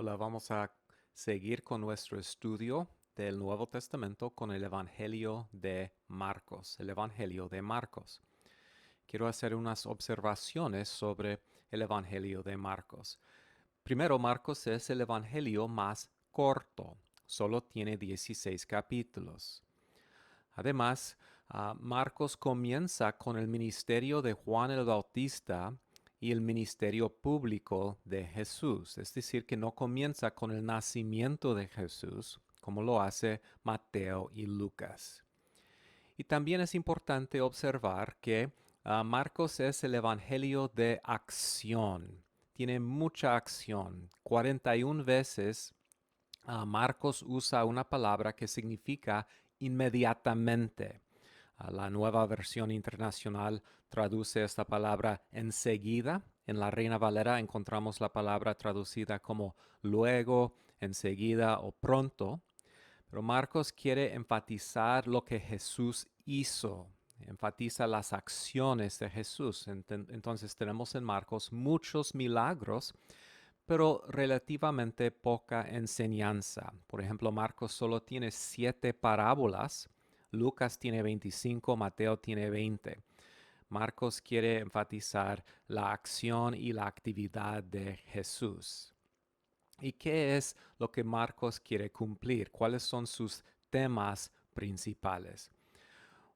Hola, vamos a seguir con nuestro estudio del Nuevo Testamento con el Evangelio de Marcos, el Evangelio de Marcos. Quiero hacer unas observaciones sobre el Evangelio de Marcos. Primero, Marcos es el Evangelio más corto, solo tiene 16 capítulos. Además, Marcos comienza con el ministerio de Juan el Bautista y el ministerio público de Jesús. Es decir, que no comienza con el nacimiento de Jesús, como lo hace Mateo y Lucas. Y también es importante observar que Marcos es el evangelio de acción. Tiene mucha acción. 41 veces Marcos usa una palabra que significa inmediatamente. La nueva versión internacional traduce esta palabra enseguida. En la Reina Valera encontramos la palabra traducida como luego, enseguida o pronto. Pero Marcos quiere enfatizar lo que Jesús hizo, enfatiza las acciones de Jesús. Entonces tenemos en Marcos muchos milagros, pero relativamente poca enseñanza. Por ejemplo, Marcos solo tiene 7 parábolas, Lucas tiene 25, Mateo tiene 20. Marcos quiere enfatizar la acción y la actividad de Jesús. ¿Y qué es lo que Marcos quiere cumplir? ¿Cuáles son sus temas principales?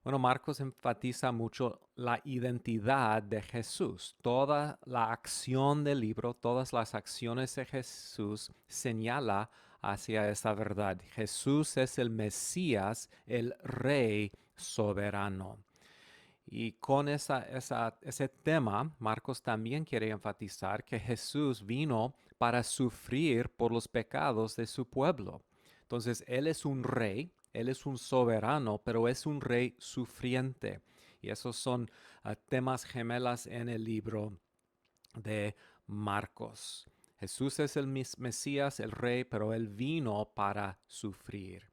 Bueno, Marcos enfatiza mucho la identidad de Jesús. Toda la acción del libro, todas las acciones de Jesús señala hacia esa verdad. Jesús es el Mesías, el Rey soberano. Y con ese tema, Marcos también quiere enfatizar que Jesús vino para sufrir por los pecados de su pueblo. Entonces, Él es un rey, Él es un soberano, pero es un rey sufriente. Y esos son temas gemelas en el libro de Marcos. Jesús es el Mesías, el rey, pero Él vino para sufrir.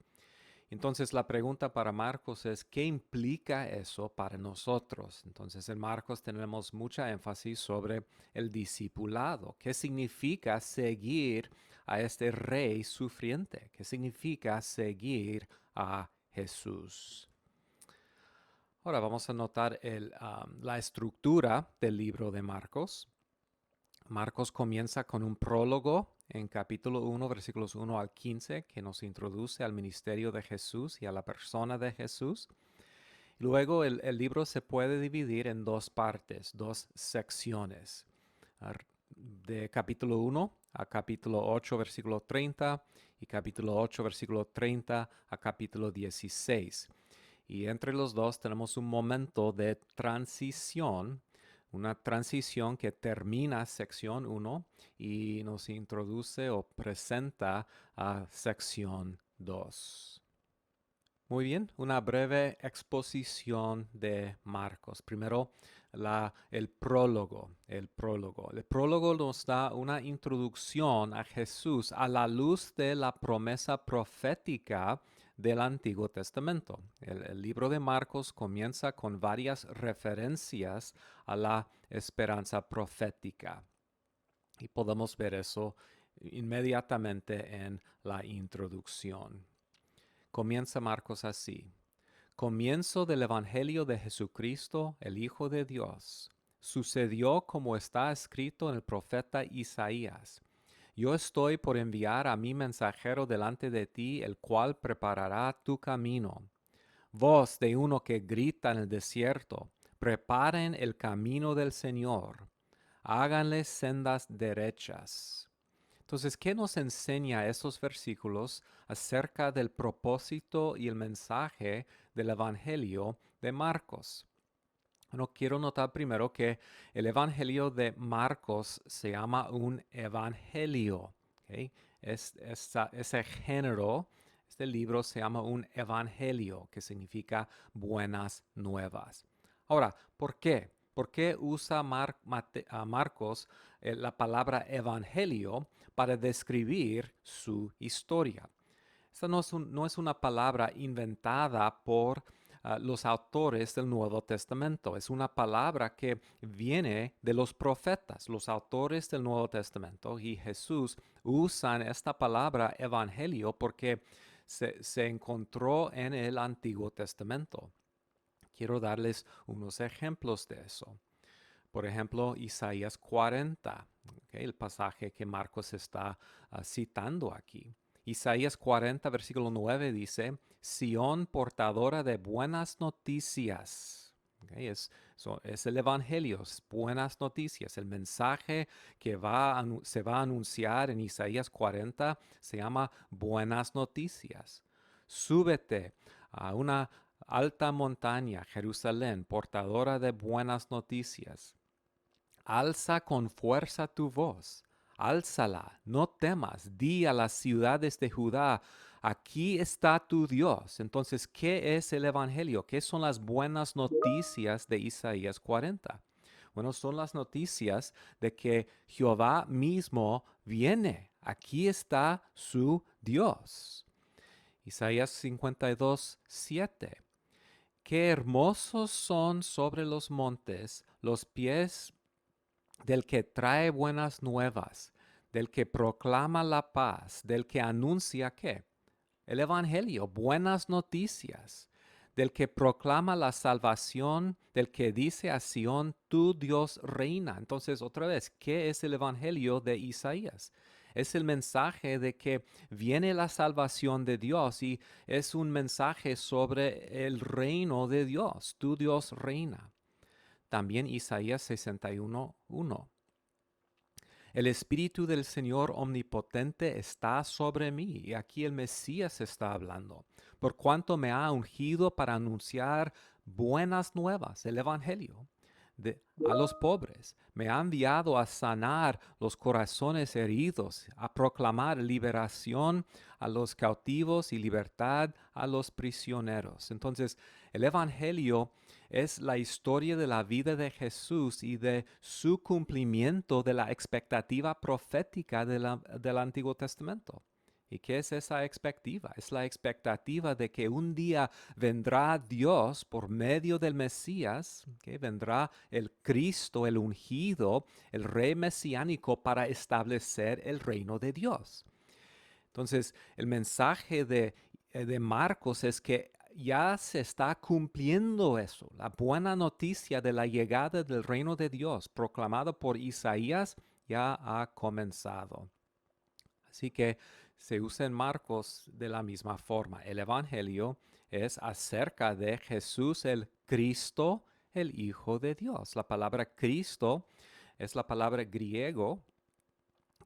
Entonces la pregunta para Marcos es, ¿qué implica eso para nosotros? Entonces en Marcos tenemos mucha énfasis sobre el discipulado. ¿Qué significa seguir a este rey sufriente? ¿Qué significa seguir a Jesús? Ahora vamos a notar la estructura del libro de Marcos. Marcos comienza con un prólogo en capítulo 1, versículos 1 al 15, que nos introduce al ministerio de Jesús y a la persona de Jesús. Luego el libro se puede dividir en dos partes, dos secciones, de capítulo 1 a capítulo 8, versículo 30, y capítulo 8, versículo 30 a capítulo 16. Y entre los dos tenemos un momento de transición, una transición que termina sección 1 y nos introduce o presenta a sección 2. Muy bien, una breve exposición de Marcos. Primero, el prólogo. El prólogo nos da una introducción a Jesús a la luz de la promesa profética del Antiguo Testamento. El libro de Marcos comienza con varias referencias a la esperanza profética. Y podemos ver eso inmediatamente en la introducción. Comienza Marcos así. Comienzo del Evangelio de Jesucristo, el Hijo de Dios. Sucedió como está escrito en el profeta Isaías. Yo estoy por enviar a mi mensajero delante de ti, el cual preparará tu camino. Voz de uno que grita en el desierto, preparen el camino del Señor, háganle sendas derechas. Entonces, ¿qué nos enseña estos versículos acerca del propósito y el mensaje del Evangelio de Marcos? Bueno, quiero notar primero que el Evangelio de Marcos se llama un evangelio. ¿Ok? Ese género, este libro se llama un evangelio, que significa buenas nuevas. Ahora, ¿por qué? ¿Por qué usa Marcos la palabra evangelio para describir su historia? Esta no es una palabra inventada por los autores del Nuevo Testamento. Es una palabra que viene de los profetas, los autores del Nuevo Testamento, y Jesús usan esta palabra evangelio porque se encontró en el Antiguo Testamento. Quiero darles unos ejemplos de eso. Por ejemplo, Isaías 40, ¿okay? El pasaje que Marcos está citando aquí. Isaías 40, versículo 9 dice, Sión portadora de buenas noticias. ¿Okay? Es el Evangelio, es buenas noticias. El mensaje que se va a anunciar en Isaías 40 se llama buenas noticias. Súbete a una alta montaña, Jerusalén, portadora de buenas noticias. Alza con fuerza tu voz, álzala, no temas, di a las ciudades de Judá, aquí está tu Dios. Entonces, ¿qué es el Evangelio? ¿Qué son las buenas noticias de Isaías 40? Bueno, son las noticias de que Jehová mismo viene. Aquí está su Dios. Isaías 52, 7. Qué hermosos son sobre los montes los pies del que trae buenas nuevas, del que proclama la paz, del que anuncia ¿qué? El Evangelio, buenas noticias, del que proclama la salvación, del que dice a Sión, tu Dios reina. Entonces, otra vez, ¿qué es el Evangelio de Isaías? Es el mensaje de que viene la salvación de Dios y es un mensaje sobre el reino de Dios, tu Dios reina. También Isaías 61:1. El Espíritu del Señor Omnipotente está sobre mí, y aquí el Mesías está hablando, por cuanto me ha ungido para anunciar buenas nuevas, el Evangelio, a los pobres. Me ha enviado a sanar los corazones heridos, a proclamar liberación a los cautivos y libertad a los prisioneros. Entonces, el Evangelio es la historia de la vida de Jesús y de su cumplimiento de la expectativa profética del Antiguo Testamento. ¿Y qué es esa expectativa? Es la expectativa de que un día vendrá Dios por medio del Mesías, que vendrá el Cristo, el ungido, el rey mesiánico para establecer el reino de Dios. Entonces, el mensaje de Marcos es que ya se está cumpliendo eso. La buena noticia de la llegada del reino de Dios, proclamada por Isaías, ya ha comenzado. Así que se usa en Marcos de la misma forma. El Evangelio es acerca de Jesús el Cristo, el Hijo de Dios. La palabra Cristo es la palabra griego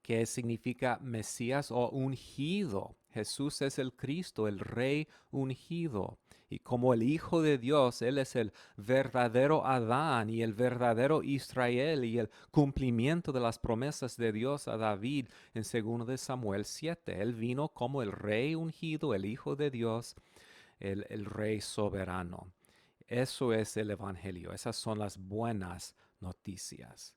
que significa Mesías o ungido. Jesús es el Cristo, el Rey ungido. Y como el Hijo de Dios, Él es el verdadero Adán y el verdadero Israel y el cumplimiento de las promesas de Dios a David en 2 de Samuel 7. Él vino como el Rey ungido, el Hijo de Dios, el Rey soberano. Eso es el Evangelio, esas son las buenas noticias.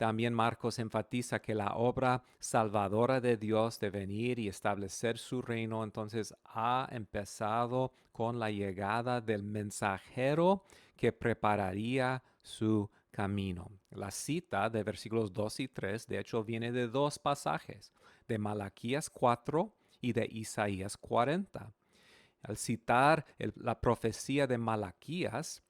También Marcos enfatiza que la obra salvadora de Dios de venir y establecer su reino entonces ha empezado con la llegada del mensajero que prepararía su camino. La cita de versículos 2 y 3 de hecho viene de dos pasajes, de Malaquías 4 y de Isaías 40. Al citar la profecía de Malaquías,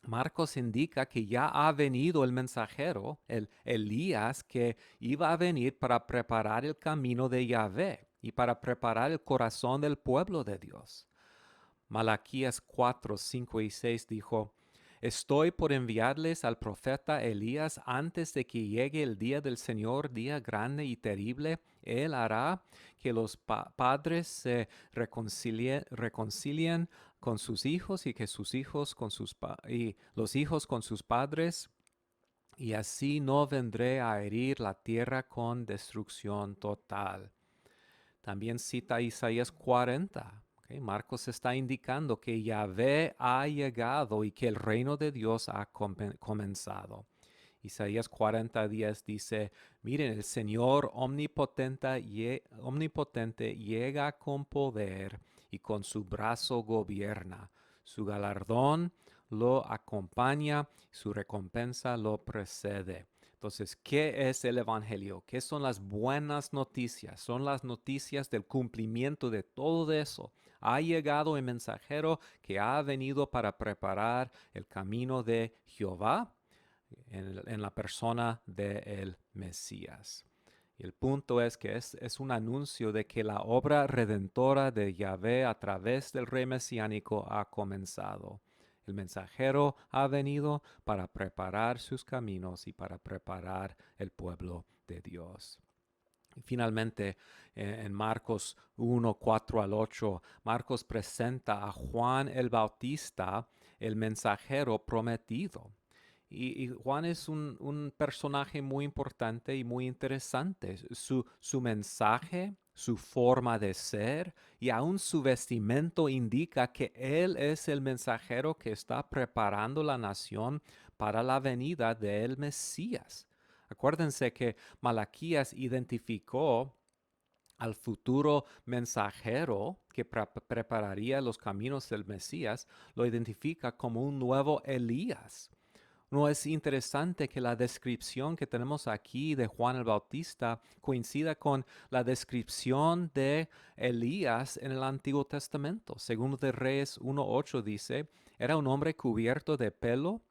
Marcos indica que ya ha venido el mensajero, el Elías, que iba a venir para preparar el camino de Yahvé y para preparar el corazón del pueblo de Dios. Malaquías 4, 5 y 6 dijo, Estoy por enviarles al profeta Elías antes de que llegue el día del Señor, día grande y terrible. Él hará que los padres se reconcilien con sus hijos y que sus hijos con y los hijos con sus padres, y así no vendré a herir la tierra con destrucción total. También cita Isaías 40. Okay, Marcos está indicando que Yahvé ha llegado y que el reino de Dios ha comenzado. Isaías 40:10 dice, miren, el Señor omnipotente llega con poder y con su brazo gobierna. Su galardón lo acompaña, su recompensa lo precede. Entonces, ¿qué es el Evangelio? ¿Qué son las buenas noticias? Son las noticias del cumplimiento de todo eso. Ha llegado el mensajero que ha venido para preparar el camino de Jehová en la persona del Mesías. Y el punto es que es un anuncio de que la obra redentora de Yahvé a través del rey mesiánico ha comenzado. El mensajero ha venido para preparar sus caminos y para preparar el pueblo de Dios. Y finalmente, en Marcos 1, 4 al 8, Marcos presenta a Juan el Bautista, el mensajero prometido. Y Juan es un personaje muy importante y muy interesante. Su mensaje, su forma de ser y aún su vestimento indica que él es el mensajero que está preparando la nación para la venida del Mesías. Acuérdense que Malaquías identificó al futuro mensajero que prepararía los caminos del Mesías, lo identifica como un nuevo Elías. No es interesante que la descripción que tenemos aquí de Juan el Bautista coincida con la descripción de Elías en el Antiguo Testamento. Según de Reyes 1:8 dice, era un hombre cubierto de pelo,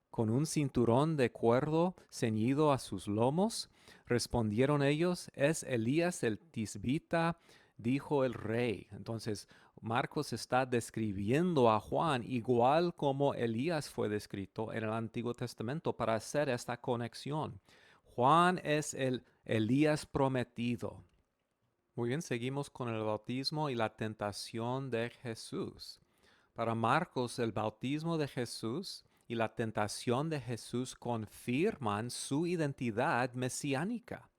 con un cinturón de cuerdo ceñido a sus lomos. Respondieron ellos, es Elías el Tisbita, dijo el rey. Entonces, Marcos está describiendo a Juan igual como Elías fue descrito en el Antiguo Testamento para hacer esta conexión. Juan es el Elías prometido. Muy bien, seguimos con el bautismo y la tentación de Jesús. Para Marcos, el bautismo de Jesús y la tentación de Jesús confirman su identidad mesiánica.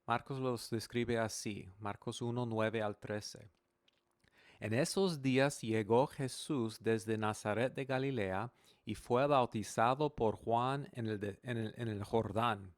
Marcos los describe así, Marcos 1, 9 al 13. En esos días llegó Jesús desde Nazaret de Galilea y fue bautizado por Juan en el Jordán.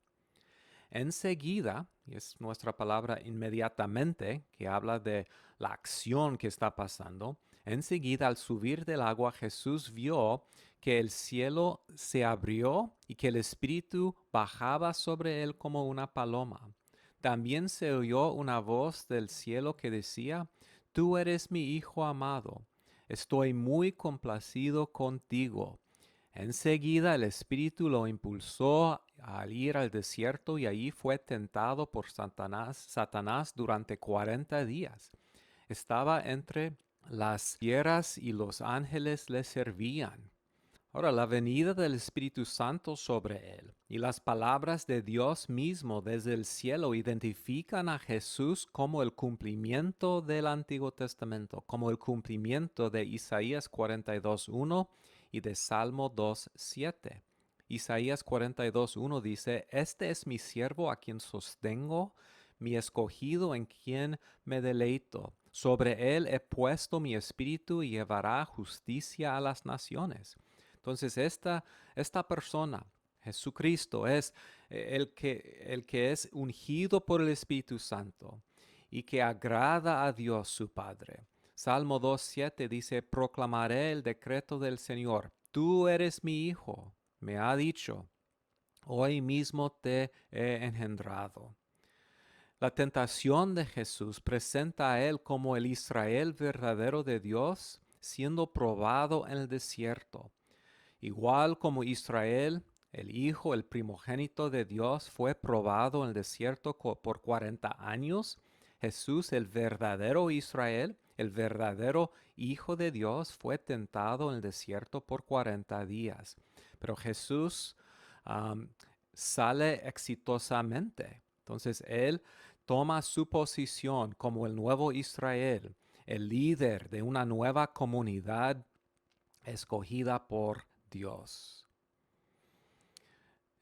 Enseguida, y es nuestra palabra inmediatamente, que habla de la acción que está pasando, enseguida al subir del agua Jesús vio que el cielo se abrió y que el Espíritu bajaba sobre él como una paloma. También se oyó una voz del cielo que decía, Tú eres mi Hijo amado, estoy muy complacido contigo. Enseguida el Espíritu lo impulsó al ir al desierto y allí fue tentado por Satanás durante 40 días. Estaba entre las fieras y los ángeles le servían. Ahora, la venida del Espíritu Santo sobre él y las palabras de Dios mismo desde el cielo identifican a Jesús como el cumplimiento del Antiguo Testamento, como el cumplimiento de Isaías 42:1 y de Salmo 2:7. Isaías 42:1 dice, Este es mi siervo a quien sostengo, mi escogido en quien me deleito. Sobre él he puesto mi espíritu y llevará justicia a las naciones. Entonces, esta persona, Jesucristo, es el que es ungido por el Espíritu Santo y que agrada a Dios su Padre. Salmo 2:7 dice, proclamaré el decreto del Señor. Tú eres mi Hijo, me ha dicho, hoy mismo te he engendrado. La tentación de Jesús presenta a él como el Israel verdadero de Dios, siendo probado en el desierto. Igual como Israel, el Hijo, el primogénito de Dios, fue probado en el desierto por 40 años, Jesús, el verdadero Israel, el verdadero Hijo de Dios, fue tentado en el desierto por 40 días. Pero Jesús sale exitosamente. Entonces, Él toma su posición como el nuevo Israel, el líder de una nueva comunidad escogida por Dios.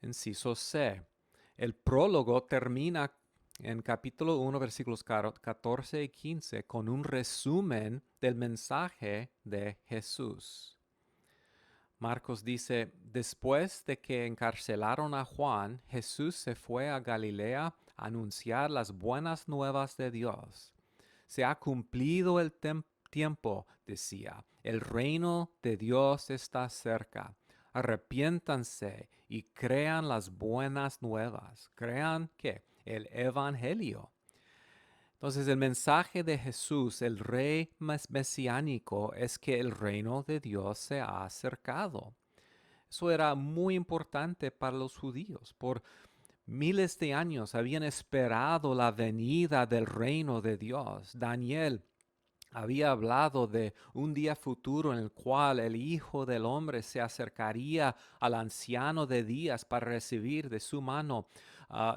Inciso C. El prólogo termina en capítulo 1, versículos 14 y 15 con un resumen del mensaje de Jesús. Marcos dice, después de que encarcelaron a Juan, Jesús se fue a Galilea a anunciar las buenas nuevas de Dios. Se ha cumplido el tiempo, decía, el reino de Dios está cerca. Arrepiéntanse y crean las buenas nuevas. Crean ¿qué? El evangelio. Entonces el mensaje de Jesús, el rey mesiánico, es que el reino de Dios se ha acercado. Eso era muy importante para los judíos. Por miles de años habían esperado la venida del reino de Dios. Daniel había hablado de un día futuro en el cual el Hijo del Hombre se acercaría al anciano de días para recibir de su mano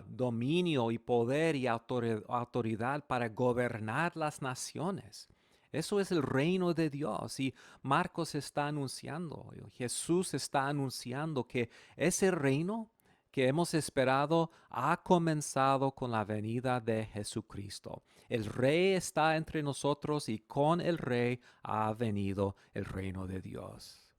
dominio y poder y autoridad para gobernar las naciones. Eso es el reino de Dios y Marcos está anunciando, Jesús está anunciando que ese reino que hemos esperado ha comenzado con la venida de Jesucristo. El Rey está entre nosotros y con el Rey ha venido el reino de Dios.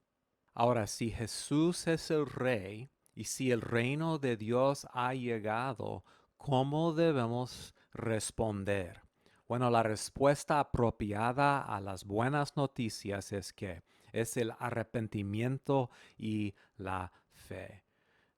Ahora, si Jesús es el Rey y si el reino de Dios ha llegado, ¿cómo debemos responder? Bueno, la respuesta apropiada a las buenas noticias es que es el arrepentimiento y la fe.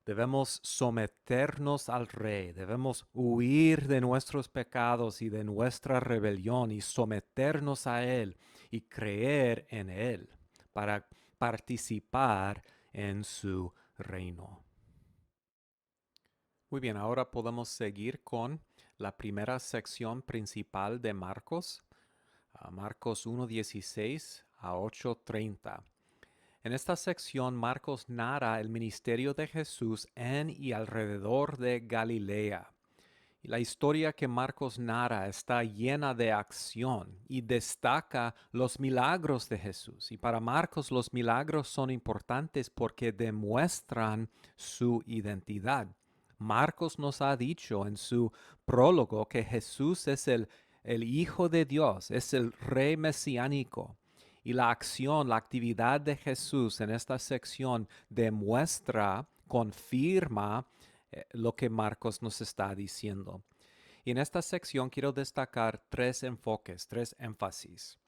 Debemos someternos al Rey, debemos huir de nuestros pecados y de nuestra rebelión y someternos a Él y creer en Él para participar en su reino. Muy bien, ahora podemos seguir con la primera sección principal de Marcos, Marcos 1:16 a 8:30. En esta sección, Marcos narra el ministerio de Jesús en y alrededor de Galilea. Y la historia que Marcos narra está llena de acción y destaca los milagros de Jesús. Y para Marcos los milagros son importantes porque demuestran su identidad. Marcos nos ha dicho en su prólogo que Jesús es el Hijo de Dios, es el Rey mesiánico. Y la acción, la actividad de Jesús en esta sección demuestra, confirma lo que Marcos nos está diciendo. Y en esta sección quiero destacar tres enfoques, tres énfasis.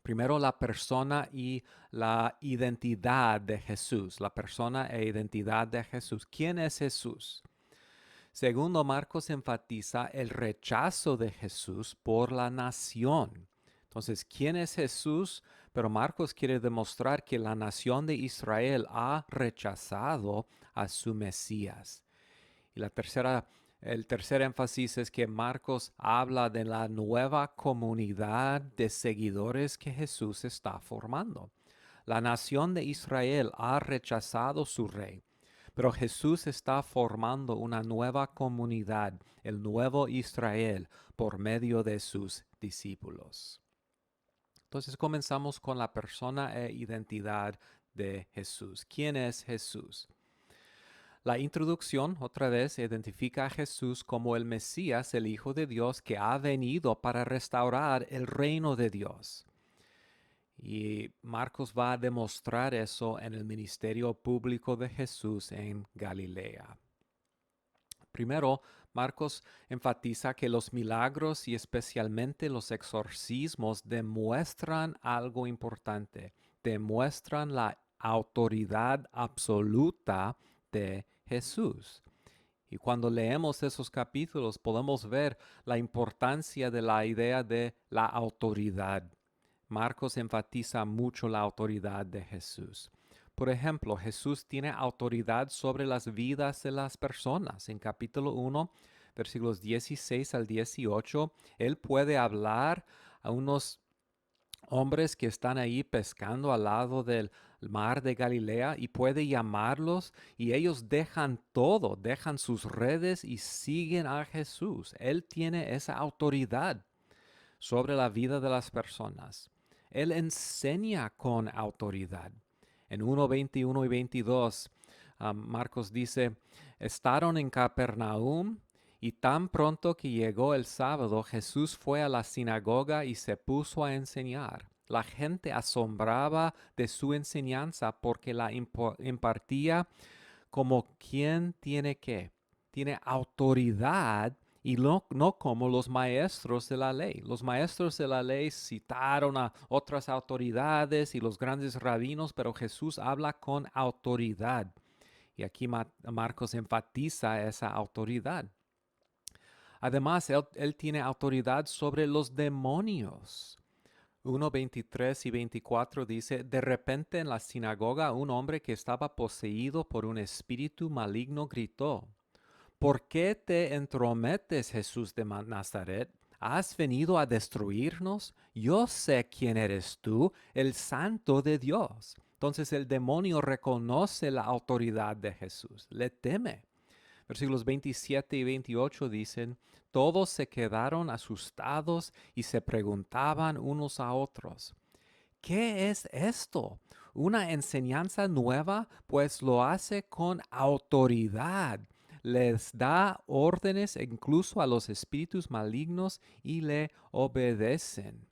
Primero, la persona y la identidad de Jesús, la persona e identidad de Jesús. ¿Quién es Jesús? Segundo, Marcos enfatiza el rechazo de Jesús por la nación. Entonces, ¿quién es Jesús? Pero Marcos quiere demostrar que la nación de Israel ha rechazado a su Mesías. Y el tercer énfasis es que Marcos habla de la nueva comunidad de seguidores que Jesús está formando. La nación de Israel ha rechazado su rey, pero Jesús está formando una nueva comunidad, el nuevo Israel, por medio de sus discípulos. Entonces comenzamos con la persona e identidad de Jesús. ¿Quién es Jesús? La introducción otra vez identifica a Jesús como el Mesías, el Hijo de Dios, que ha venido para restaurar el reino de Dios. Y Marcos va a demostrar eso en el ministerio público de Jesús en Galilea. Primero, Marcos enfatiza que los milagros y especialmente los exorcismos demuestran algo importante, demuestran la autoridad absoluta de Jesús. Y cuando leemos esos capítulos podemos ver la importancia de la idea de la autoridad. Marcos enfatiza mucho la autoridad de Jesús. Por ejemplo, Jesús tiene autoridad sobre las vidas de las personas. En capítulo 1, versículos 16 al 18, Él puede hablar a unos hombres que están ahí pescando al lado del mar de Galilea y puede llamarlos y ellos dejan todo, dejan sus redes y siguen a Jesús. Él tiene esa autoridad sobre la vida de las personas. Él enseña con autoridad. En 1, 21 y 22, Marcos dice, estaron en Capernaum y tan pronto que llegó el sábado, Jesús fue a la sinagoga y se puso a enseñar. La gente asombraba de su enseñanza porque la impartía como quien tiene autoridad y no como los maestros de la ley. Los maestros de la ley citaron a otras autoridades y los grandes rabinos, pero Jesús habla con autoridad. Y aquí Marcos enfatiza esa autoridad. Además, él tiene autoridad sobre los demonios. 1:23 y 24 dice, de repente en la sinagoga un hombre que estaba poseído por un espíritu maligno gritó, ¿por qué te entrometes, Jesús de Nazaret? ¿Has venido a destruirnos? Yo sé quién eres tú, el Santo de Dios. Entonces el demonio reconoce la autoridad de Jesús, le teme. Versículos 27 y 28 dicen, todos se quedaron asustados y se preguntaban unos a otros, ¿qué es esto? ¿Una enseñanza nueva? Pues lo hace con autoridad. Les da órdenes incluso a los espíritus malignos y le obedecen.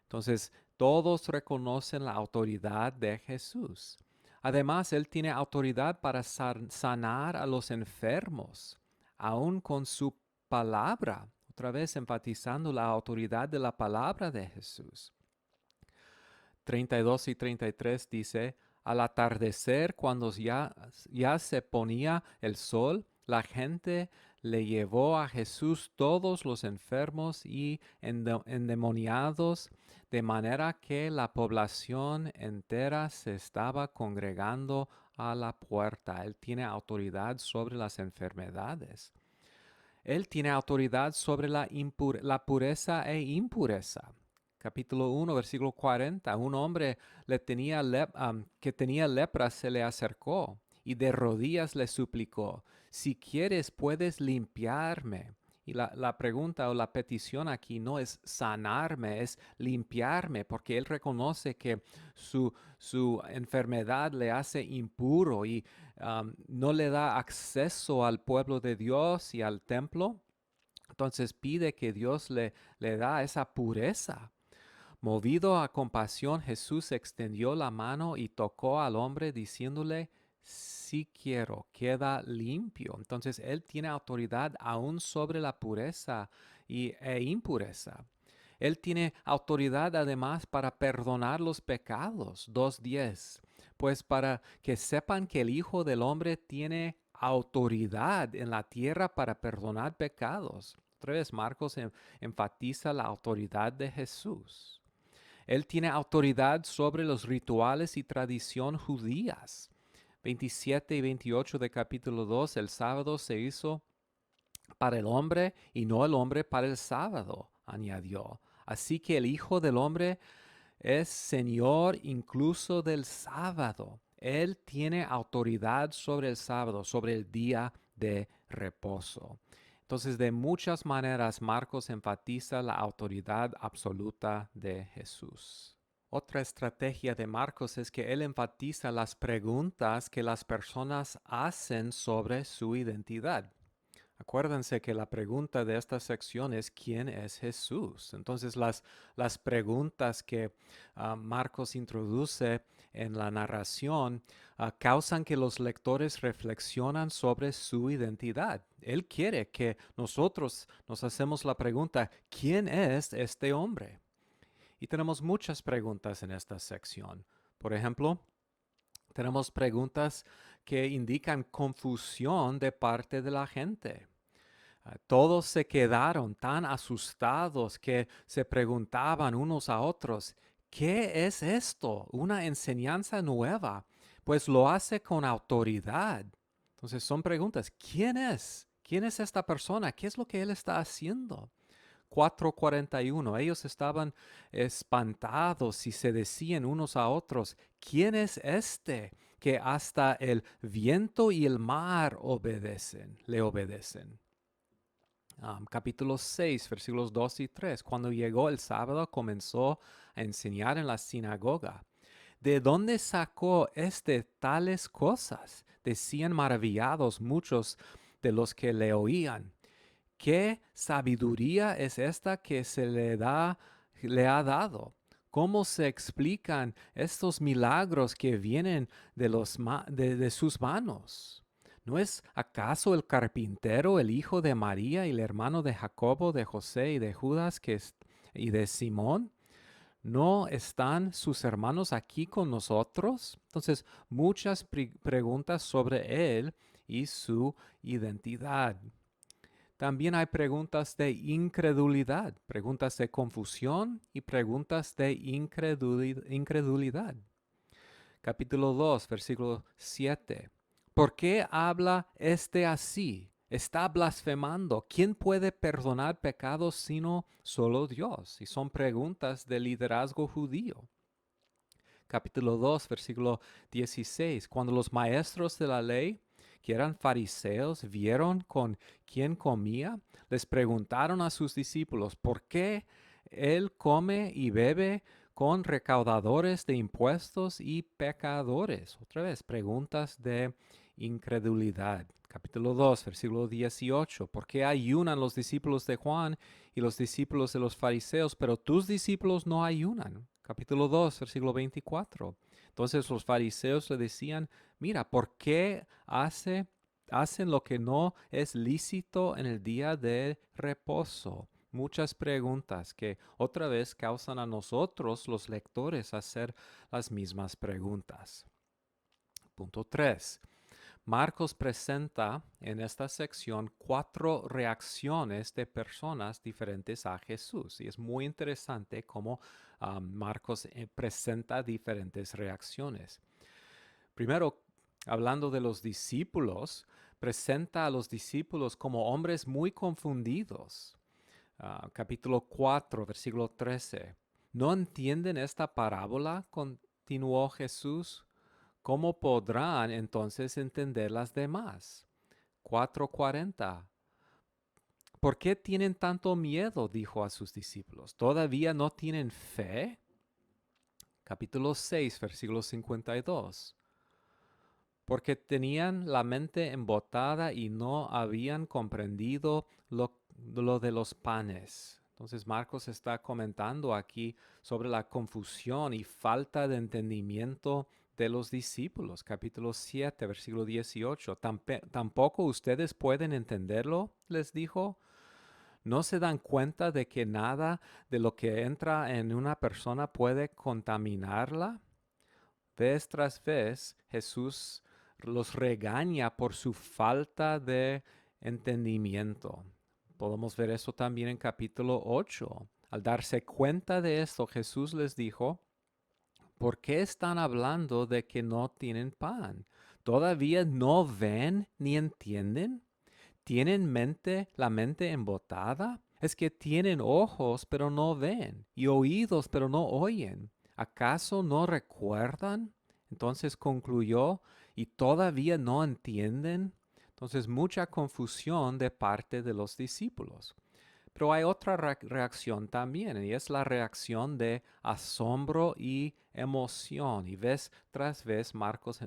Entonces, todos reconocen la autoridad de Jesús. Además, Él tiene autoridad para sanar a los enfermos, aún con su palabra. Otra vez enfatizando la autoridad de la palabra de Jesús. 32 y 33 dice, al atardecer, cuando ya se ponía el sol, la gente le llevó a Jesús todos los enfermos y endemoniados, de manera que la población entera se estaba congregando a la puerta. Él tiene autoridad sobre las enfermedades. Él tiene autoridad sobre la pureza e impureza. Capítulo 1, versículo 40. Un hombre que tenía lepra se le acercó y de rodillas le suplicó, si quieres puedes limpiarme. Y la pregunta o la petición aquí no es sanarme, es limpiarme, porque él reconoce que su enfermedad le hace impuro y no le da acceso al pueblo de Dios y al templo. Entonces pide que Dios le da esa pureza. Movido a compasión, Jesús extendió la mano y tocó al hombre diciéndole, sí quiero, queda limpio. Entonces Él tiene autoridad aún sobre la pureza e impureza. Él tiene autoridad además para perdonar los pecados. 2:10. Pues para que sepan que el Hijo del Hombre tiene autoridad en la tierra para perdonar pecados. Otra vez Marcos enfatiza la autoridad de Jesús. Él tiene autoridad sobre los rituales y tradición judías. 27 y 28 de capítulo 2, el sábado se hizo para el hombre y no el hombre para el sábado, añadió. Así que el Hijo del Hombre es Señor incluso del sábado. Él tiene autoridad sobre el sábado, sobre el día de reposo. Entonces, de muchas maneras, Marcos enfatiza la autoridad absoluta de Jesús. Otra estrategia de Marcos es que él enfatiza las preguntas que las personas hacen sobre su identidad. Acuérdense que la pregunta de esta sección es ¿quién es Jesús? Entonces las preguntas que Marcos introduce en la narración causan que los lectores reflexionan sobre su identidad. Él quiere que nosotros nos hacemos la pregunta ¿quién es este hombre? Y tenemos muchas preguntas en esta sección. Por ejemplo, tenemos preguntas que indican confusión de parte de la gente. Todos se quedaron tan asustados que se preguntaban unos a otros, ¿qué es esto? ¿Una enseñanza nueva? Pues lo hace con autoridad. Entonces son preguntas, ¿quién es? ¿Quién es esta persona? ¿Qué es lo que él está haciendo? 4:41. Ellos estaban espantados y se decían unos a otros, ¿quién es este que hasta el viento y el mar le obedecen? Capítulo 6, versículos 2 y 3. Cuando llegó el sábado, comenzó a enseñar en la sinagoga. ¿De dónde sacó tales cosas? Decían maravillados muchos de los que le oían. ¿Qué sabiduría es esta que le ha dado? ¿Cómo se explican estos milagros que vienen de sus manos? ¿No es acaso el carpintero el hijo de María y el hermano de Jacobo, de José y de Judas y de Simón? ¿No están sus hermanos aquí con nosotros? Entonces, muchas preguntas sobre él y su identidad. También hay preguntas de incredulidad, preguntas de confusión y preguntas de incredulidad. Capítulo 2, versículo 7. ¿Por qué habla este así? Está blasfemando. ¿Quién puede perdonar pecados sino solo Dios? Y son preguntas de liderazgo judío. Capítulo 2, versículo 16. Cuando los maestros de la ley, que eran fariseos, vieron con quién comía, les preguntaron a sus discípulos, ¿por qué él come y bebe con recaudadores de impuestos y pecadores? Otra vez, preguntas de incredulidad. Capítulo 2, versículo 18. ¿Por qué ayunan los discípulos de Juan y los discípulos de los fariseos, pero tus discípulos no ayunan? Capítulo 2, versículo 24. Entonces los fariseos le decían, mira, ¿por qué hacen lo que no es lícito en el día de reposo? Muchas preguntas que otra vez causan a nosotros, los lectores, hacer las mismas preguntas. Punto 3. Marcos presenta en esta sección 4 reacciones de personas diferentes a Jesús. Y es muy interesante cómo Marcos presenta diferentes reacciones. Primero, hablando de los discípulos, presenta a los discípulos como hombres muy confundidos. Capítulo 4, versículo 13. ¿No entienden esta parábola? Continuó Jesús. ¿Cómo podrán entonces entender las demás? 4:40. ¿Por qué tienen tanto miedo? Dijo a sus discípulos. ¿Todavía no tienen fe? Capítulo 6, versículo 52. Porque tenían la mente embotada y no habían comprendido lo de los panes. Entonces Marcos está comentando aquí sobre la confusión y falta de entendimiento de los discípulos. Capítulo 7, versículo 18. ¿Tampoco ustedes pueden entenderlo? Les dijo. ¿No se dan cuenta de que nada de lo que entra en una persona puede contaminarla? Vez tras vez, Jesús los regaña por su falta de entendimiento. Podemos ver eso también en capítulo 8. Al darse cuenta de esto, Jesús les dijo, ¿por qué están hablando de que no tienen pan? ¿Todavía no ven ni entienden? ¿Tienen la mente embotada? Es que tienen ojos pero no ven y oídos pero no oyen. ¿Acaso no recuerdan? Entonces concluyó, ¿y todavía no entienden? Entonces mucha confusión de parte de los discípulos. Pero hay otra reacción también, y es la reacción de asombro y emoción. Y vez tras vez Marcos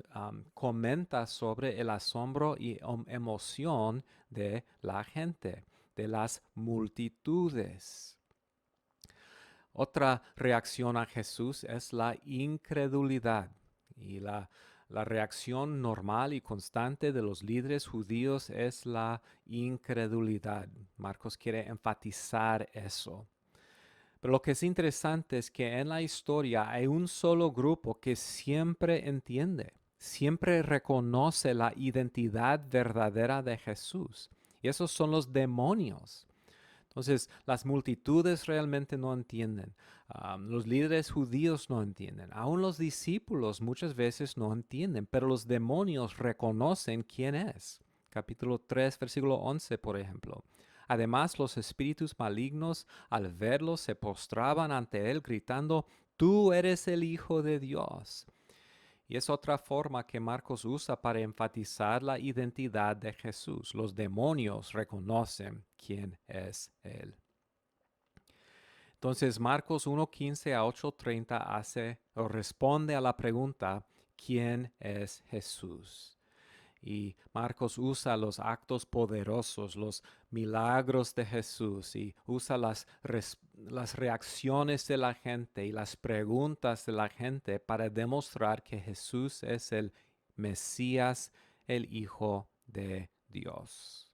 comenta sobre el asombro y emoción de la gente, de las multitudes. Otra reacción a Jesús es la incredulidad. Y la reacción normal y constante de los líderes judíos es la incredulidad. Marcos quiere enfatizar eso. Pero lo que es interesante es que en la historia hay un solo grupo que siempre entiende, siempre reconoce la identidad verdadera de Jesús. Y esos son los demonios. Entonces, las multitudes realmente no entienden. Los líderes judíos no entienden. Aún los discípulos muchas veces no entienden, pero los demonios reconocen quién es. Capítulo 3, versículo 11, por ejemplo. Además, los espíritus malignos, al verlo, se postraban ante él, gritando, Tú eres el Hijo de Dios. Y es otra forma que Marcos usa para enfatizar la identidad de Jesús. Los demonios reconocen quién es Él. Entonces Marcos 1:15 a 8:30 hace o responde a la pregunta, ¿quién es Jesús? Y Marcos usa los actos poderosos, los milagros de Jesús y usa las reacciones de la gente y las preguntas de la gente para demostrar que Jesús es el Mesías, el Hijo de Dios.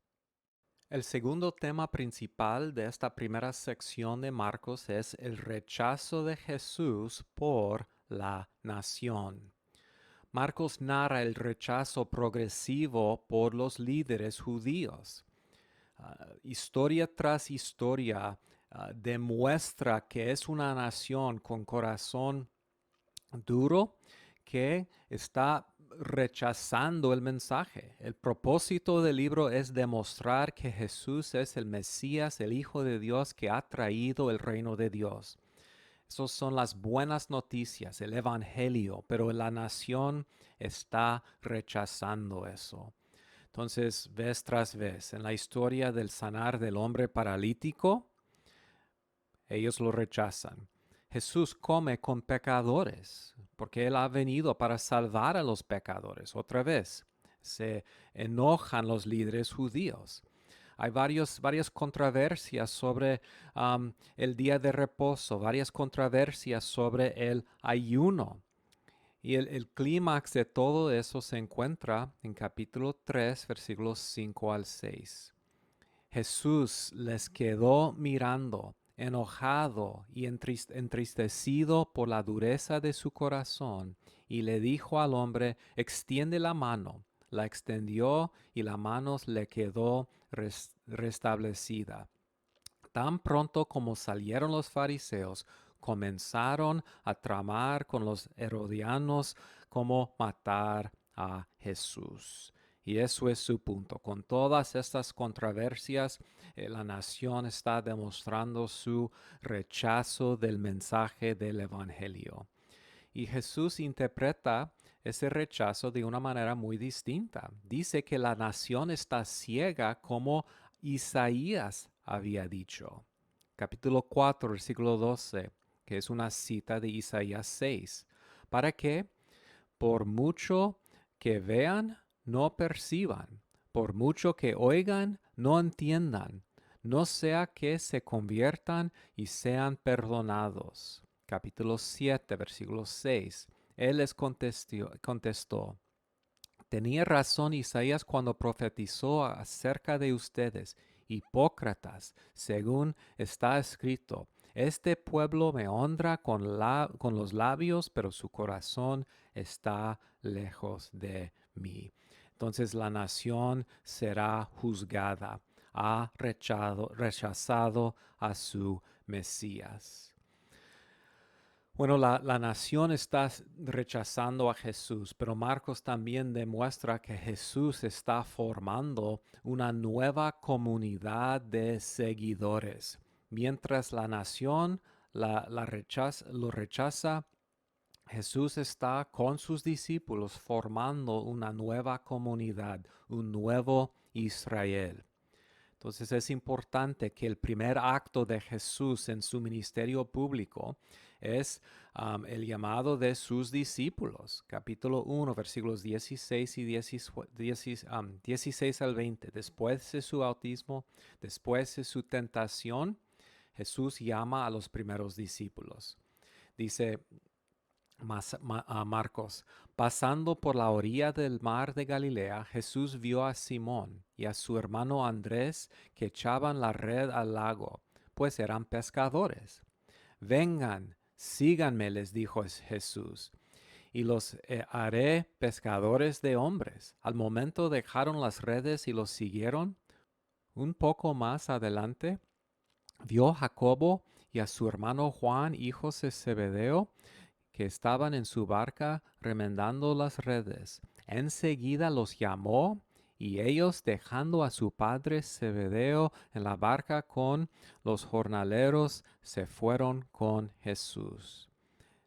El segundo tema principal de esta primera sección de Marcos es el rechazo de Jesús por la nación. Marcos narra el rechazo progresivo por los líderes judíos. Historia tras historia demuestra que es una nación con corazón duro que está rechazando el mensaje. El propósito del libro es demostrar que Jesús es el Mesías, el Hijo de Dios que ha traído el reino de Dios. Esas son las buenas noticias, el Evangelio, pero la nación está rechazando eso. Entonces, vez tras vez, en la historia del sanar del hombre paralítico, ellos lo rechazan. Jesús come con pecadores, porque Él ha venido para salvar a los pecadores. Otra vez, se enojan los líderes judíos. Hay varias controversias sobre el día de reposo, varias controversias sobre el ayuno. Y el clímax de todo eso se encuentra en capítulo 3, versículos 5 al 6. Jesús les quedó mirando, enojado y entristecido por la dureza de su corazón, y le dijo al hombre, extiende la mano. La extendió y la mano le quedó restablecida. Tan pronto como salieron los fariseos, comenzaron a tramar con los herodianos cómo matar a Jesús. Y eso es su punto. Con todas estas controversias, la nación está demostrando su rechazo del mensaje del Evangelio. Y Jesús interpreta ese rechazo de una manera muy distinta. Dice que la nación está ciega como Isaías había dicho. Capítulo 4, versículo 12, que es una cita de Isaías 6. ¿Para qué? Por mucho que vean, no perciban. Por mucho que oigan, no entiendan. No sea que se conviertan y sean perdonados. Capítulo 7, versículo 6. Él les contestó, tenía razón Isaías cuando profetizó acerca de ustedes, hipócritas, según está escrito. Este pueblo me honra con los labios, pero su corazón está lejos de mí. Entonces la nación será juzgada. Ha rechazado a su Mesías. Bueno, la nación está rechazando a Jesús, pero Marcos también demuestra que Jesús está formando una nueva comunidad de seguidores. Mientras la nación lo rechaza, Jesús está con sus discípulos formando una nueva comunidad, un nuevo Israel. Entonces es importante que el primer acto de Jesús en su ministerio público es el llamado de sus discípulos. Capítulo 1, versículos 16 y 16 al 20. Después de su bautismo, después de su tentación, Jesús llama a los primeros discípulos. Dice Marcos, pasando por la orilla del mar de Galilea, Jesús vio a Simón y a su hermano Andrés que echaban la red al lago, pues eran pescadores. Vengan, síganme, les dijo Jesús, y los haré pescadores de hombres. Al momento dejaron las redes y los siguieron. Un poco más adelante, vio a Jacobo y a su hermano Juan, hijos de Zebedeo, que estaban en su barca remendando las redes. Enseguida los llamó y ellos, dejando a su padre Zebedeo en la barca con los jornaleros, se fueron con Jesús.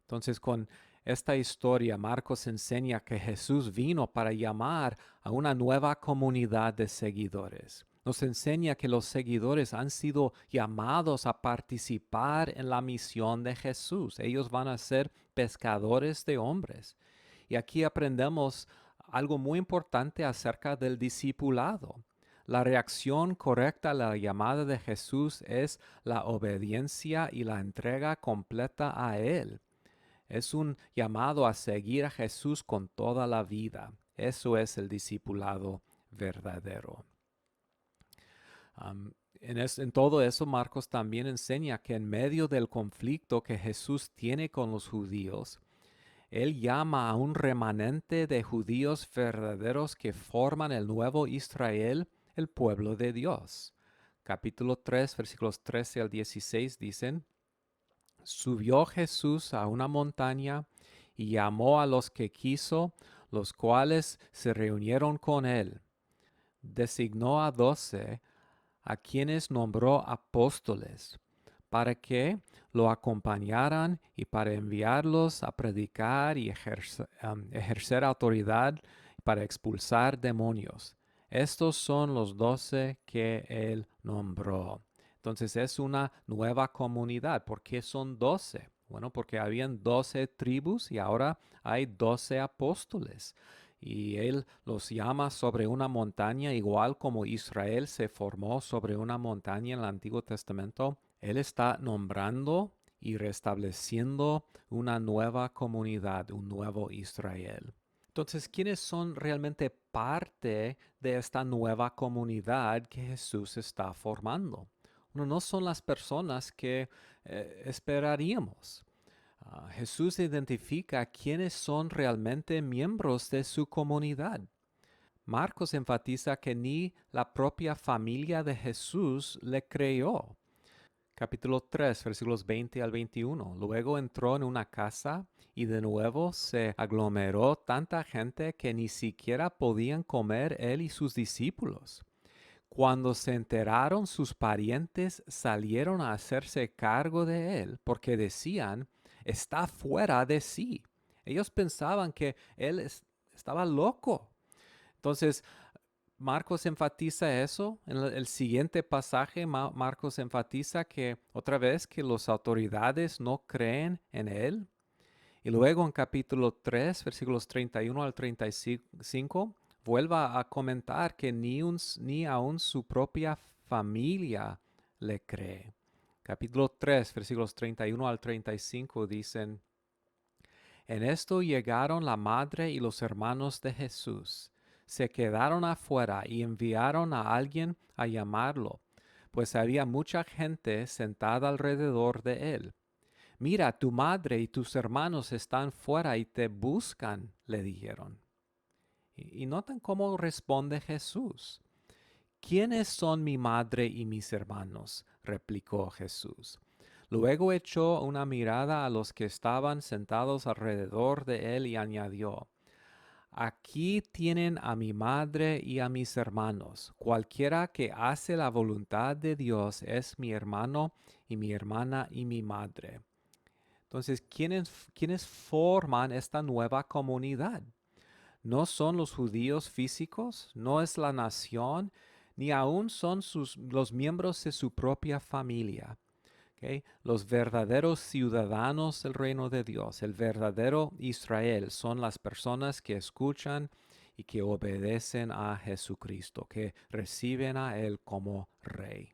Entonces, con esta historia, Marcos enseña que Jesús vino para llamar a una nueva comunidad de seguidores. Nos enseña que los seguidores han sido llamados a participar en la misión de Jesús. Ellos van a ser pescadores de hombres. Y aquí aprendemos algo muy importante acerca del discipulado. La reacción correcta a la llamada de Jesús es la obediencia y la entrega completa a Él. Es un llamado a seguir a Jesús con toda la vida. Eso es el discipulado verdadero. En todo eso, Marcos también enseña que en medio del conflicto que Jesús tiene con los judíos, él llama a un remanente de judíos verdaderos que forman el nuevo Israel, el pueblo de Dios. Capítulo 3, versículos 13 al 16 dicen, subió Jesús a una montaña y llamó a los que quiso, los cuales se reunieron con él. Designó a 12, a quienes nombró apóstoles, para que lo acompañaran y para enviarlos a predicar y ejercer autoridad para expulsar demonios. Estos son los 12 que él nombró. Entonces es una nueva comunidad. ¿Por qué son 12? Bueno, porque habían 12 tribus y ahora hay 12 apóstoles. Y él los llama sobre una montaña, igual como Israel se formó sobre una montaña en el Antiguo Testamento. Él está nombrando y restableciendo una nueva comunidad, un nuevo Israel. Entonces, ¿quiénes son realmente parte de esta nueva comunidad que Jesús está formando? Bueno, no son las personas que esperaríamos. Jesús identifica quiénes son realmente miembros de su comunidad. Marcos enfatiza que ni la propia familia de Jesús le creyó. Capítulo 3, versículos 20 al 21. Luego entró en una casa y de nuevo se aglomeró tanta gente que ni siquiera podían comer él y sus discípulos. Cuando se enteraron sus parientes salieron a hacerse cargo de él porque decían, está fuera de sí. Ellos pensaban que él estaba loco. Entonces, Marcos enfatiza eso. En el siguiente pasaje, Marcos enfatiza que otra vez que las autoridades no creen en él. Y luego en capítulo 3, versículos 31 al 35, vuelva a comentar que ni aun su propia familia le cree. Capítulo 3, versículos 31 al 35 dicen, en esto llegaron la madre y los hermanos de Jesús. Se quedaron afuera y enviaron a alguien a llamarlo, pues había mucha gente sentada alrededor de él. Mira, tu madre y tus hermanos están fuera y te buscan, le dijeron. Y noten cómo responde Jesús. ¿Quiénes son mi madre y mis hermanos? Replicó Jesús. Luego echó una mirada a los que estaban sentados alrededor de él y añadió, aquí tienen a mi madre y a mis hermanos. Cualquiera que hace la voluntad de Dios es mi hermano y mi hermana y mi madre. Entonces, ¿quiénes forman esta nueva comunidad? No son los judíos físicos, no es la nación, ni aún son los miembros de su propia familia. ¿Okay? Los verdaderos ciudadanos del reino de Dios, el verdadero Israel, son las personas que escuchan y que obedecen a Jesucristo, que reciben a Él como Rey.